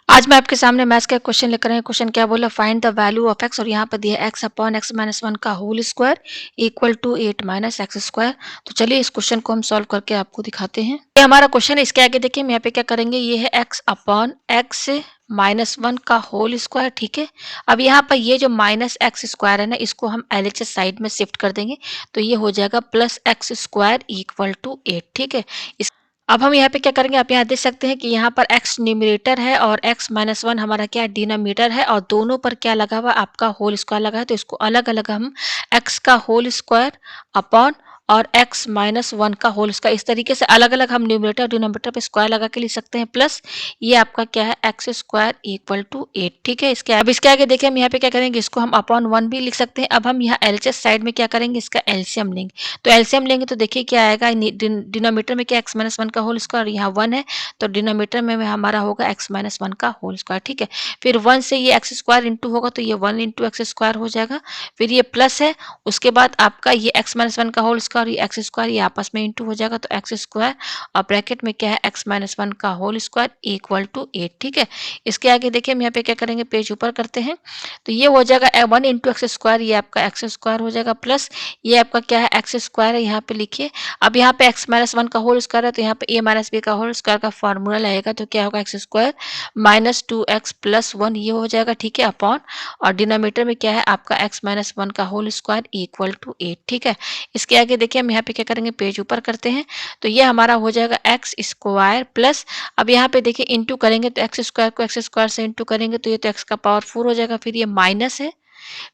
आज मैं आपके सामने मैथ्स का क्वेश्चन लेकर आई हूँ। क्वेश्चन क्या बोला, find the value of x और यहाँ पर दिया x upon x minus one का whole square equal to 8 minus x square. तो चलिए इस क्वेश्चन को हम सॉल्व करके आपको दिखाते हैं। ये हमारा क्वेश्चन है। इसके आगे देखिए हम यहाँ पे क्या करेंगे, ये है x upon x minus one का होल स्क्वायर। ठीक है, अब यहाँ पर ये जो माइनस एक्स स्क्वायर है ना, इसको हम एलएचएस साइड में शिफ्ट कर देंगे तो ये हो जाएगा plus x square equal to 8। ठीक है, अब हम यहाँ पे क्या करेंगे, आप यहाँ देख सकते हैं कि यहाँ पर x न्यूमरेटर है और x माइनस वन हमारा क्या डिनोमिनेटर है और दोनों पर क्या लगा हुआ, आपका होल स्क्वायर लगा है। तो इसको अलग अलग हम x का होल स्क्वायर अपॉन और x माइनस वन का होल स्क्वायर, इस तरीके से अलग अलग हम न्यूमरेटर और डिनोमिनेटर पे स्क्वायर लगा के लिख सकते हैं। प्लस ये आपका क्या है, एक्स स्क्वायर इक्वल टू 8। ठीक है, इसके आगे देखिए हम यहाँ पे क्या करेंगे, इसको हम अपॉन वन भी लिख सकते हैं। अब हम यहाँ एलएचएस साइड में क्या करेंगे, इसका एलसीएम लेंगे। तो एलसीएम लेंगे तो देखिए क्या आएगा, डिनोमिनेटर में क्या एक्स माइनस वन का होल स्क्वायर, यहाँ वन है तो डिनोमिनेटर में हमारा होगा एक्स माइनस वन का होल स्क्वायर। ठीक है, फिर वन से ये एक्स स्क्वायर इंटू होगा तो ये वन इंटू एक्स स्क्वायर हो जाएगा। फिर ये प्लस है, उसके बाद आपका ये एक्स माइनस वन का होल स्क्वायर, ये एक्स स्क्वायर, ये आपस में इंटू हो जाएगा तो एक्स स्क्वायर और ब्रैकेट में क्या है एक्स माइनस वन का होल स्क्वायर इक्वल टू 8। ठीक है, इसके आगे देखिए हम यहाँ पे क्या करेंगे, पेज ऊपर करते हैं तो ये हो जाएगा वन इंटू एक्स स्क्वायर, ये आपका एक्स स्क्वायर हो जाएगा प्लस ये आपका क्या है एक्स स्क्वायर है, यहाँ पे लिखिए। अब यहाँ पे एक्स माइनस वन का होल स्क्वायर है तो यहाँ पे ए माइनस बी का होल स्क्वायर का फॉर्मूला लगेगा तो क्या होगा, x square minus two x plus one, ये हो जाएगा। ठीक है, अपॉन और डिनोमिनेटर में क्या है आपका एक्स माइनस वन का होल स्क्वायर इक्वल टू 8। ठीक है, इसके आगे देखिए हम यहाँ पे क्या करेंगे, पेज ऊपर करते हैं तो ये हमारा हो जाएगा एक्स स्क्वायर प्लस, अब यहाँ पे देखिए इंटू करेंगे तो एक्स स्क्वायर को एक्स स्क्वायर से इंटू करेंगे तो ये तो एक्स का पावर 4 हो जाएगा। फिर ये माइनस है,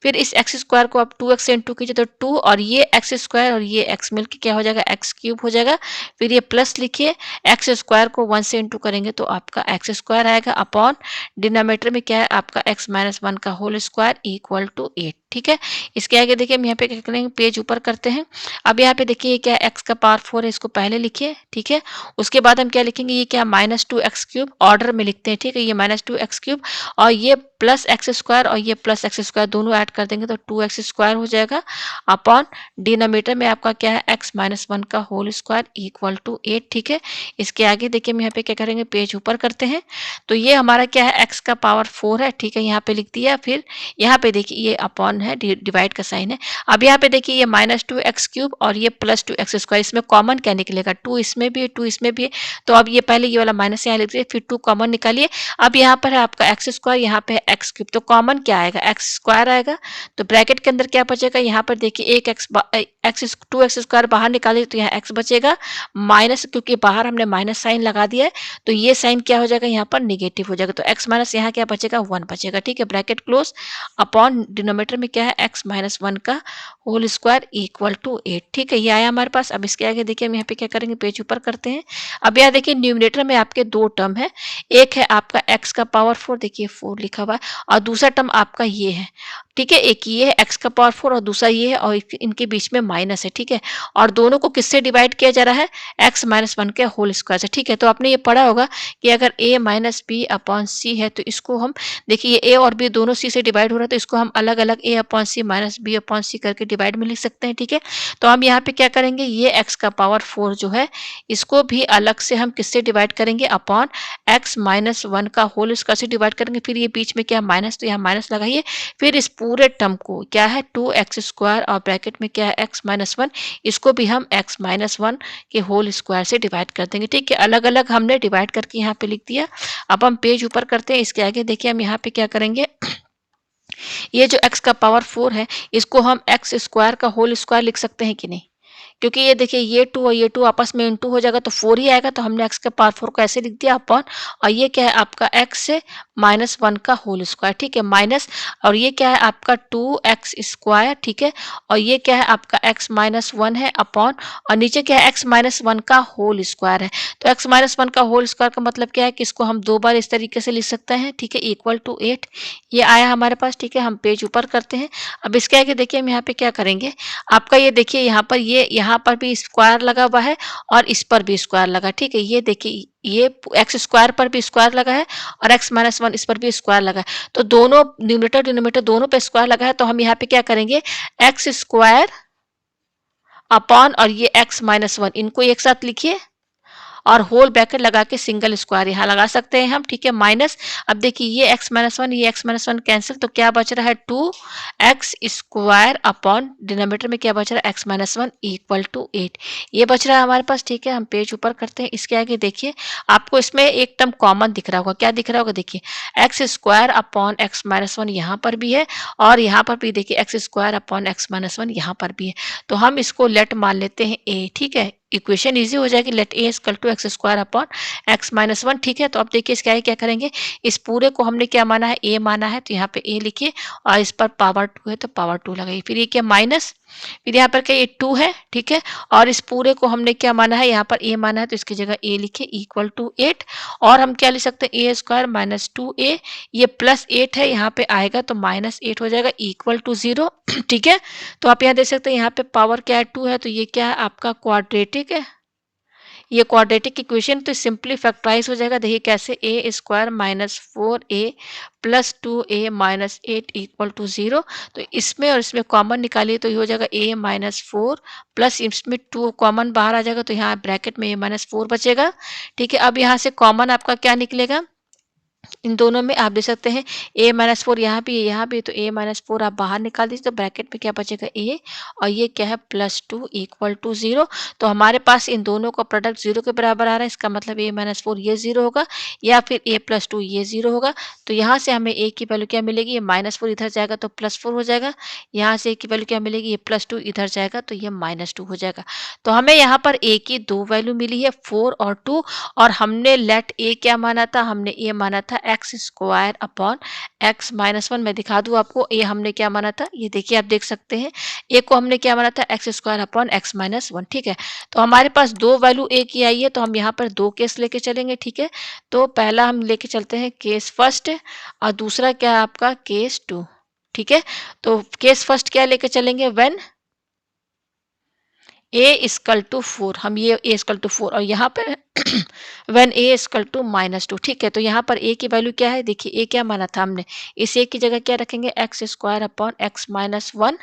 फिर इस एक्स स्क्वायर को आप 2x से इंटू कीजिए तो 2 और ये एक्स स्क्वायर और ये एक्स मिलके क्या हो जाएगा, एक्स क्यूब हो जाएगा। फिर ये प्लस लिखिए, एक्स स्क्वायर को 1 से इंटू करेंगे तो आपका एक्स स्क्वायर आएगा अपॉन डिनोमिनेटर में क्या है आपका एक्स माइनस वन का होल स्क्वायर इक्वल टू 8। ठीक है, इसके आगे देखिए हम यहाँ पे क्या करेंगे, पेज ऊपर करते हैं। अब यहाँ पे देखिए क्या है, एक्स का पावर 4 है, इसको पहले लिखिए। ठीक है, उसके बाद हम क्या लिखेंगे, ये क्या minus two x cube, order में लिखते हैं। ठीक है, ये माइनस टू एक्स क्यूब और ये प्लस एक्स स्क्वायर और ये प्लस एक्स स्क्वायर दोनों ऐड कर देंगे तो 2x स्क्वायर हो जाएगा अपॉन डिनोमिनेटर में आपका क्या है x माइनस वन का होल स्क्वायर इक्वल टू 8। ठीक है, इसके आगे देखिए हम यहाँ पे क्या करेंगे, पेज ऊपर करते हैं तो ये हमारा क्या है, x का पावर 4 है। ठीक है, यहाँ पे लिख दिया। फिर यहाँ पे देखिए ये अपॉन है, डिवाइड का साइन है। अब यहाँ पे देखिए ये माइनस टू एक्स क्यूब और ये प्लस टू एक्स स्क्वायर, इसमें कॉमन क्या निकलेगा, टू इसमें भी है टू इसमें भी है तो अब ये पहले ये वाला माइनस यहाँ लिख दिए, फिर टू कॉमन निकालिए। अब यहाँ पर है आपका एक्स स्क्वायर, यहाँ पे है एक्स क्यूब, तो कॉमन क्या आएगा, एक्स स्क्वायर आएगा। तो ब्रैकेट के अंदर क्या बचेगा, यहाँ पर देखिए एक एक्स टू एक्स स्क्वायर बाहर निकालिए तो यहाँ एक्स बचेगा माइनस, क्योंकि बाहर हमने माइनस साइन लगा दिया है तो ये साइन क्या हो जाएगा, यहाँ पर निगेटिव हो जाएगा तो एक्स माइनस यहाँ क्या बचेगा, वन बचेगा। ठीक है, ब्रैकेट क्लोज अपॉन डिनोमिनेटर में क्या है एक्स माइनस वन का होल स्क्वायर इक्वल टू 8। ठीक है, ये आया हमारे पास। अब इसके आगे देखिए हम यहाँ पे क्या करेंगे, पेज ऊपर करते हैं। अब यहाँ देखिए न्यूमरेटर में आपके दो टर्म है, एक है आपका x का पावर 4, देखिए 4 लिखा हुआ है और दूसरा टर्म आपका ये है। ठीक है, एक ये है x का पावर 4 और दूसरा ये है और इनके बीच में माइनस है। ठीक है, और दोनों को किससे डिवाइड किया जा रहा है, x माइनस वन के होल स्क्वायर से। ठीक है, तो आपने ये पढ़ा होगा कि अगर a माइनस बी अपॉन सी है तो इसको हम देखिए ये a और b दोनों c से डिवाइड हो रहा है तो इसको हम अलग अलग a upon c minus b upon c करके डिवाइड में लिख सकते हैं। ठीक है, तो हम यहाँ पे क्या करेंगे, ये x का पावर 4 जो है इसको भी अलग से हम किससे डिवाइड करेंगे, अपॉन एक्स माइनस वन का होल स्क्वायर से डिवाइड करेंगे। फिर ये बीच में क्या माइनस, तो यहाँ माइनस लगाइए। फिर इस पूरे टर्म को क्या है, टू एक्स स्क्वायर और ब्रैकेट में क्या है एक्स माइनस वन, इसको भी हम एक्स माइनस वन के होल स्क्वायर से डिवाइड कर देंगे। ठीक है, अलग अलग हमने डिवाइड करके यहाँ पे लिख दिया। अब हम पेज ऊपर करते हैं। इसके आगे देखिए हम यहाँ पे क्या करेंगे, ये जो एक्स का पावर 4 है इसको हम एक्स स्क्वायर का होल स्क्वायर लिख सकते हैं कि नहीं, क्योंकि ये देखिए ये 2 और ये 2 आपस में इंटू हो जाएगा तो 4 ही आएगा तो हमने x का पावर 4 को ऐसे लिख दिया अपॉन, और ये क्या है आपका x से माइनस वन का होल स्क्वायर। ठीक है, माइनस और ये क्या है आपका 2x स्क्वायर। ठीक है, और ये क्या है आपका x माइनस वन है अपॉन, और नीचे क्या है x माइनस वन का होल स्क्वायर है। तो x माइनस वन का होल स्क्वायर का मतलब क्या है कि इसको हम दो बार इस तरीके से लिख सकते हैं। ठीक है, इक्वल टू 8 ये आया हमारे पास। ठीक है, हम पेज ऊपर करते हैं। अब इसके आगे देखिए हम यहाँ पे क्या करेंगे, आपका ये देखिए यहाँ पर ये यहाँ पर भी स्क्वायर लगा हुआ है और इस पर भी स्क्वायर लगा। ठीक है, ये देखिए ये एक्स स्क्वायर पर भी स्क्वायर लगा है और एक्स माइनस वन इस पर भी स्क्वायर लगा है तो दोनों न्यूमरेटर डिनोमिनेटर दोनों पे स्क्वायर लगा है तो हम यहाँ पे क्या करेंगे, एक्स स्क्वायर अपॉन और ये एक्स माइनस वन इनको एक साथ लिखिए और होल ब्रैकेट लगा के सिंगल स्क्वायर यहाँ लगा सकते हैं हम, ठीक है, माइनस। अब देखिए ये x-1 ये x-1 कैंसिल, तो क्या बच रहा है 2x स्क्वायर अपॉन डिनोमिनेटर में क्या बच रहा है x-1 इक्वल टू 8, ये बच रहा है हमारे पास, ठीक है। हम पेज ऊपर करते हैं, इसके आगे देखिए आपको इसमें एक टर्म कॉमन दिख रहा होगा, क्या दिख रहा होगा, देखिए एक्स स्क्वायर अपॉन x-1 यहाँ पर भी है और यहाँ पर भी देखिए एक्स स्क्वायर अपॉन x-1 यहाँ पर भी है। तो हम इसको लेट मान लेते हैं a, ठीक है, इक्वेशन इजी हो जाएगी, let a equal to x square upon x-1, ठीक है। तो अब देखिए इसका क्या करेंगे, इस पूरे को हमने क्या माना है, a माना है, तो यहाँ पे a लिखिए और इस पर पावर 2 है तो पावर 2 लगाइए, फिर ये क्या माइनस, फिर यहाँ पर क्या ये 2 है, ठीक है, और इस पूरे को हमने क्या माना है, यहाँ पर a माना है तो इसकी जगह a लिखिए इक्वल टू 8, और हम क्या लिख सकते हैं a स्क्वायर माइनस 2a, ये प्लस 8 है यहाँ पे आएगा तो माइनस 8 हो जाएगा इक्वल टू 0, ठीक है। तो आप यहाँ देख सकते हैं यहाँ पे पावर क्या है 2 है, तो ये क्या है आपका क्वाड्रेटिक है, ये क्वाड्रेटिक इक्वेशन तो सिंपली फैक्टराइज हो जाएगा, देखिए कैसे a square minus 4a plus 2a minus 8 equal to 0, तो इसमें और इसमें कॉमन निकालिए तो ये हो जाएगा a माइनस 4 प्लस इसमें 2 कॉमन बाहर आ जाएगा तो यहाँ ब्रैकेट में a माइनस 4 बचेगा, ठीक है। अब यहाँ से कॉमन आपका क्या निकलेगा, इन दोनों में आप देख सकते हैं a माइनस 4 यहाँ भी है यहाँ भी, तो a माइनस 4 आप बाहर निकाल दीजिए तो ब्रैकेट में क्या बचेगा a, और ये क्या है प्लस 2 इक्वल टू 0, तो हमारे पास इन दोनों का प्रोडक्ट 0 के बराबर आ रहा है, इसका मतलब a माइनस 4 ये 0 होगा या फिर a प्लस 2 ये 0 होगा। तो यहाँ से हमें a की वैल्यू क्या मिलेगी, ये माइनस 4 इधर जाएगा तो प्लस 4 हो जाएगा, यहाँ से a की वैल्यू क्या मिलेगी, ये प्लस 2 इधर जाएगा तो ये माइनस 2 हो जाएगा। तो हमें यहाँ पर a की दो वैल्यू मिली है 4 और 2, और हमने लेट a क्या माना था, हमने a माना था एक्स स्क्वायर अपॉन x-1, मैं दिखा दूं आपको a हमने क्या माना था, ये देखिए आप देख सकते हैं a को हमने क्या माना था एक्स स्क्वायर अपॉन x-1, ठीक है। तो हमारे पास दो वैल्यू a की आई है तो हम यहाँ पर दो केस लेके चलेंगे, ठीक है। तो पहला हम लेके चलते हैं केस फर्स्ट और दूसरा क्या है आपका केस 2, ठीक है। तो केस फर्स्ट क्या लेके चलेंगे, व्हेन a इक्वल टू 4, हम ये a इक्वल टू 4 और यहाँ पर when a equal to minus 2, ठीक है। तो यहाँ पर a की वैल्यू क्या है, देखिए a क्या माना था हमने, इस a की जगह क्या रखेंगे x square upon x-1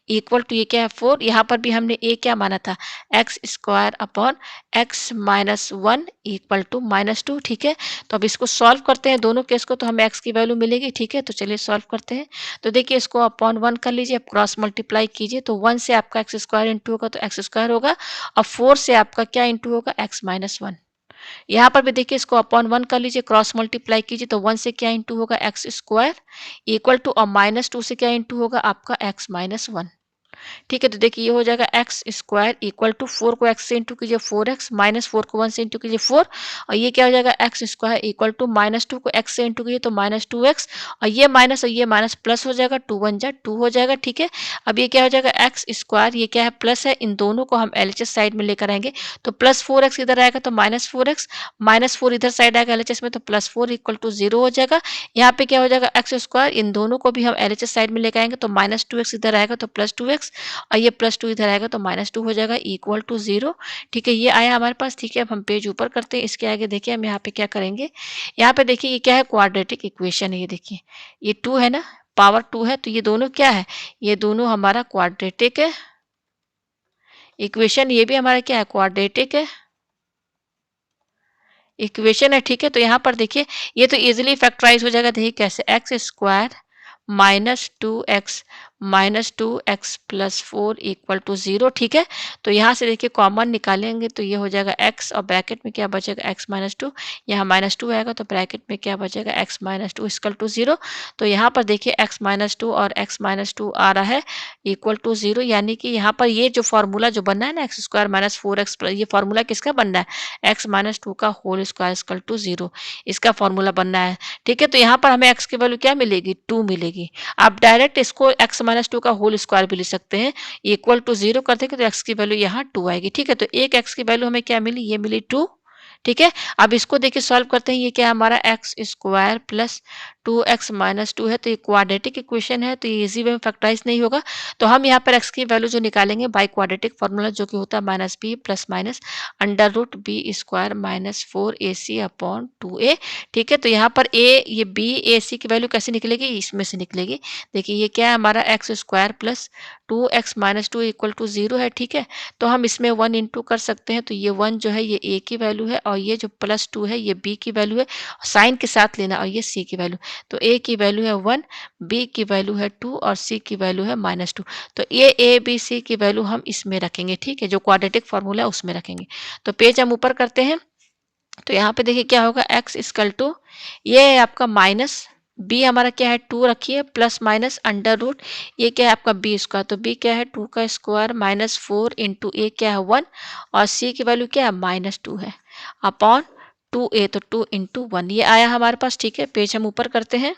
equal to ये क्या है 4, यहाँ पर भी हमने a क्या माना था x square upon x-1 equal to minus 2, ठीक है। तो अब इसको सॉल्व करते हैं दोनों केस को तो हमें x की वैल्यू मिलेगी, ठीक है। तो चलिए सॉल्व करते हैं, तो देखिए इसको अपॉन 1 कर लीजिए, अब क्रॉस मल्टीप्लाई कीजिए तो 1 से आपका एक्स स्क्वायर इंटू होगा तो एक्स स्क्वायर होगा, और 4 से आपका क्या इंटू होगा x-1, यहाँ पर भी देखिए इसको अपॉन 1 कर लीजिए, क्रॉस मल्टीप्लाई कीजिए तो 1 से क्या इंटू होगा एक्स स्क्वायर इक्वल टू, और माइनस 2 से क्या इंटू होगा आपका x-1, ठीक है। तो देखिए ये हो जाएगा एक्स स्क्वायर इक्वल टू 4 को एक्स से इंटू कीजिए 4x माइनस 4 को 1 से इंटू कीजिए 4, और ये क्या हो जाएगा x square equal to minus 2 को एक्स से इंटू कीजिए तो माइनस 2x, और ये माइनस प्लस हो जाएगा 2 1 जा 2 हो जाएगा, ठीक है। अब ये क्या हो जाएगा एक्स स्क्वायर, ये क्या है प्लस है, इन दोनों को हम एलएचएस साइड में लेकर आएंगे तो प्लस 4x इधर आएगा तो माइनस 4x, माइनस 4 इधर साइड आएगा एलएचएस में तो प्लस 4 इक्वल टू 0 हो जाएगा। यहाँ पे क्या हो जाएगा एक्स स्क्वायर, इन दोनों को भी हम एलएचएस साइड में लेकर आएंगे तो माइनस 2x इधर आएगा तो प्लस 2x, और ये प्लस 2 इधर आएगा तो माइनस 2 हो जाएगा इक्वल टू 0, ठीक है। ये आया हमारे पास, ठीक है। अब हम पेज ऊपर करते हैं, इसके आगे देखिए हम यहाँ पे क्या करेंगे, यहाँ पे देखिए ये क्या है क्वाड्रेटिक इक्वेशन है, ये देखिए ये 2 है ना, पावर 2 है तो ये दोनों क्या है, ये दोनों हमारा क्वाड्रेटिक है इक्वेशन, ये भी हमारा क्या है क्वाड्रेटिक है इक्वेशन है, ठीक है। तो यहाँ पर देखिए ये तो इजीली फैक्टराइज हो जाएगा, देखिए कैसे x square minus two x plus 4 equal to 0, ठीक है। तो यहाँ से देखिए कॉमन निकालेंगे तो ये हो जाएगा x और ब्रैकेट में क्या बचेगा x-2, यहाँ -2 आएगा तो ब्रैकेट में क्या बचेगा x-2 इक्वल टू 0। तो यहाँ पर देखिए x-2 और x-2 आ रहा है इक्वल टू 0, यानी कि यहाँ पर ये जो फॉर्मूला जो बनना है ना एक्स स्क्वायर माइनस 4x, ये फॉर्मूला किसका बनना है x-2 का होल स्क्वायर इक्वल टू 0, इसका फॉर्मूला बनना है, ठीक है। तो यहाँ पर हमें x की वैल्यू क्या मिलेगी 2 मिलेगी। आप डायरेक्ट इसको x-2 का होल स्क्वायर भी लिख सकते हैं, इक्वल टू 0 कर देंगे तो x की वैल्यू यहाँ 2 आएगी, ठीक है। तो एक x की वैल्यू हमें क्या मिली, ये मिली 2, ठीक है। अब इसको देखिए सॉल्व करते हैं, ये क्या है हमारा x square plus 2x minus 2 है तो ये क्वाड्रेटिक इक्वेशन है तो ये इजी वे में फैक्टराइज नहीं होगा। तो हम यहाँ पर x की वैल्यू जो निकालेंगे बाय क्वाड्रेटिक फॉर्मूला जो कि होता है minus b plus minus under root b square minus 4ac upon 2a, ठीक है। तो यहाँ पर a ये b a c की वैल्यू कैसे निकलेगी, इसमें से निकलेगी। देखिए ये क्या है हमारा x square plus 2x minus two equal to 0 है, ठीक है। तो हम इसमें 1 इंटू कर सकते हैं, तो ये 1 जो है ये a की वैल्यू है और ये जो प्लस 2 है ये b की वैल्यू है, साइन के साथ लेना, और ये c की वैल्यू। तो a की वैल्यू है 1, b की वैल्यू है 2 और c की वैल्यू है -2। तो ये a b c की वैल्यू हम इसमें रखेंगे, ठीक है, जो क्वाड्रेटिक फॉर्मूला है उसमें रखेंगे। तो पेज हम ऊपर करते हैं, तो यहाँ पे देखिए क्या होगा, x इक्वल टू ये है आपका माइनस b, हमारा क्या है 2 रखिए, प्लस माइनस अंडर रूट, ये क्या है आपका b स्क्वायर, तो b क्या है 2 का स्क्वायर माइनस 4 इंटू a क्या है 1 और c की वैल्यू क्या है -2 है, अपॉन 2a, तो 2 इंटू 1 ये आया हमारे पास, ठीक है। पेज हम ऊपर करते हैं,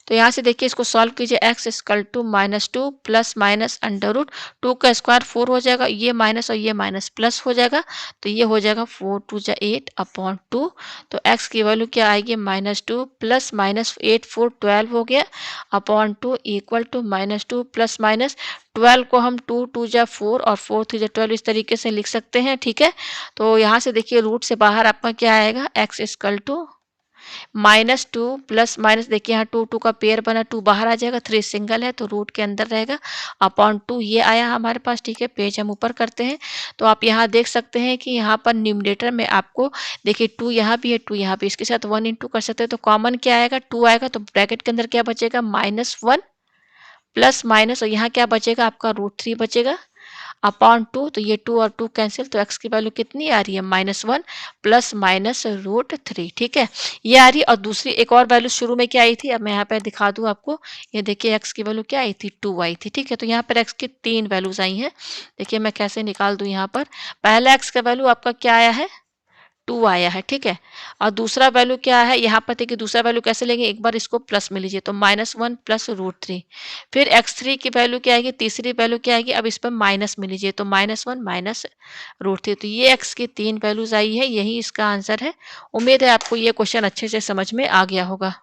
तो यहाँ से देखिए इसको सॉल्व कीजिए, x equal to -2 plus minus under root 2 का स्क्वायर 4 हो जाएगा, ये माइनस और ये माइनस प्लस हो जाएगा, तो ये हो जाएगा 4 2 जा 8 अपॉन 2। तो x की वैल्यू क्या आएगी -2 प्लस माइनस 8 4 12 हो गया, upon 2 equal to -2 plus minus 12 को हम 2 2 जा 4 और 4 3 जा 12 इस तरीके से लिख सकते हैं, ठीक है। तो यहाँ से देखिए रूट से बाहर आपका क्या आएगा, x equal to -2 plus minus, देखिए यहाँ 2 2 का पेयर बना, 2 बाहर आ जाएगा, 3 सिंगल है तो रूट के अंदर रहेगा, अपॉन 2 ये आया हमारे पास, ठीक है। पेज हम ऊपर करते हैं, तो आप यहाँ देख सकते हैं कि यहाँ पर न्यूमरेटर में आपको देखिए 2 यहाँ भी है, 2 यहाँ भी, इसके साथ 1 इंटू कर सकते हैं, तो कॉमन क्या आएगा 2 आएगा, तो ब्रैकेट के अंदर क्या बचेगा -1 प्लस माइनस, और यहाँ क्या बचेगा आपका √3 बचेगा, अपॉन 2, तो ये 2 और 2 कैंसिल, तो x की वैल्यू कितनी आ रही है -1 प्लस माइनस √3, ठीक है, ये आ रही है। और दूसरी एक और वैल्यू शुरू में क्या आई थी, अब मैं यहाँ पे दिखा दूं आपको, ये देखिए x की वैल्यू क्या आई थी 2 आई थी, ठीक है। तो यहाँ पर x की 3 वैल्यूज आई हैं, देखिए मैं कैसे निकाल दूं, यहाँ पर पहला x का वैल्यू आपका क्या आया है 2 आया है, ठीक है। और दूसरा वैल्यू क्या है, यहाँ पर देखिए दूसरा वैल्यू कैसे लेंगे, एक बार इसको प्लस में लीजिए, तो -1 प्लस √3, फिर x3 की वैल्यू क्या आएगी, तीसरी वैल्यू क्या आएगी, अब इस पर माइनस में लीजिए, तो -1 माइनस √3, तो ये x की 3 वैल्यूज आई है, यही इसका आंसर है। उम्मीद है आपको ये क्वेश्चन अच्छे से समझ में आ गया होगा।